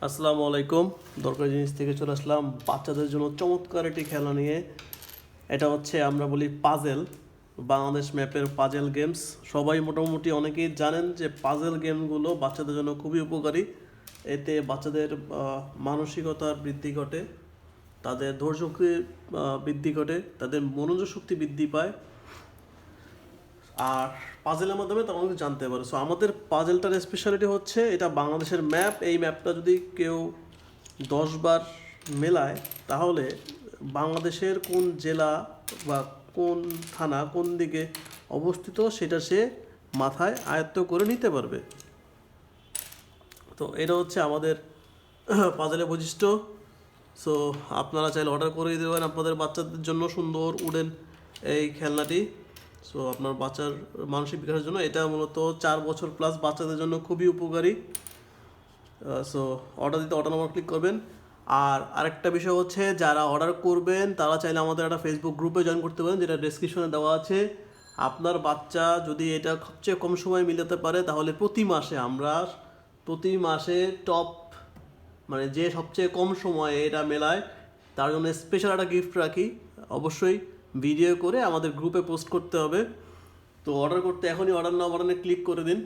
আসসালামু আলাইকুম। দরকারি জিনিস থেকে চলে আসলাম বাচ্চাদের জন্য চমৎকার একটি খেলা নিয়ে। এটা হচ্ছে আমরা বলি পাজেল, বাংলাদেশ ম্যাপের পাজেল গেমস। সবাই মোটামুটি অনেকেই জানেন যে পাজেল গেমগুলো বাচ্চাদের জন্য খুবই উপকারী। এতে বাচ্চাদের মানসিকতার বৃদ্ধি ঘটে, তাদের ধৈর্য শক্তি বৃদ্ধি ঘটে, তাদের মনোযোগ শক্তি বৃদ্ধি পায়, আর পাজেলের মাধ্যমে তারা অনেক জানতে পারে। সো আমাদের পাজেলটার স্পেশালিটি হচ্ছে এটা বাংলাদেশের ম্যাপ। এই ম্যাপটা যদি কেউ 10 বার মেলায়, তাহলে বাংলাদেশের কোন জেলা বা কোন থানা কোন দিকে অবস্থিত সেটা সে মাথায় আয়ত্ত করে নিতে পারবে। তো এটা হচ্ছে আমাদের পাজেলের বৈশিষ্ট্য। সো আপনারা চাইলে অর্ডার করে দিতে পারেন আপনাদের বাচ্চাদের জন্য সুন্দর উডেন এই খেলনাটি। সো আপনার বাচ্চার মানসিক বিকাশের জন্য এটা মূলত 4 বছর প্লাস বাচ্চাদের জন্য খুবই উপকারী। সো অর্ডার দিতে অর্ডার নাম্বার ক্লিক করবেন। আর আরেকটা বিষয় হচ্ছে, যারা অর্ডার করবেন তারা চাইলে আমাদের একটা ফেসবুক গ্রুপে জয়েন করতে পারেন, যেটা ডেসক্রিপশনে দেওয়া আছে। আপনার বাচ্চা যদি এটা সবচেয়ে কম সময় মিলাতে পারে, তাহলে প্রতি মাসে টপ, মানে যে সবচেয়ে কম সময়ে এটা মেলায়, তার জন্য স্পেশাল একটা গিফট রাখি। অবশ্যই ভিডিও করে আমাদের গ্রুপে পোস্ট করতে হবে। তো অর্ডার করতে এখনই অর্ডার নাও বাটনে ক্লিক করে দিন।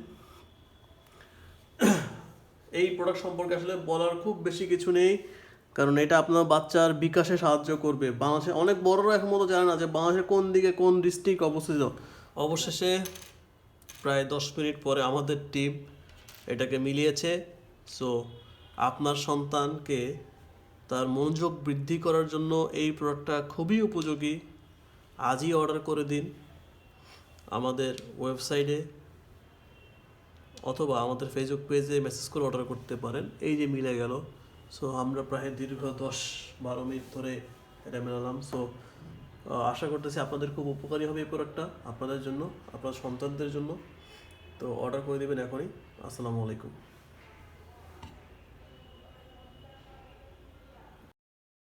এই প্রোডাক্ট সম্পর্কে আসলে বলার খুব বেশি কিছু নেই, কারণ এটা আপনার বাচ্চার বিকাশে সাহায্য করবে। বাংলাদেশে অনেক বড়রা এখন মতো জানে না যে বাংলাদেশের কোন দিকে কোন ডিস্ট্রিক্ট অবস্থিত। অবশেষে প্রায় 10 মিনিট পরে আমাদের টিম এটাকে মিলিয়েছে। সো আপনার সন্তানকে তার মনোযোগ বৃদ্ধি করার জন্য এই প্রোডাক্টটা খুবই উপযোগী। আজই অর্ডার করে দিন আমাদের ওয়েবসাইটে, অথবা আমাদের ফেসবুক পেজে মেসেজ করে অর্ডার করতে পারেন। এই যে মিলে গেল। সো আমরা প্রায় দীর্ঘ 10-12 মিনিট ধরে এটা মেলালাম। সো আশা করতেছি আপনাদের খুব উপকারী হবে এই প্রোডাক্টটা, আপনাদের জন্য, আপনার সন্তানদের জন্য। তো অর্ডার করে দেবেন এখনই। আসসালামু আলাইকুম।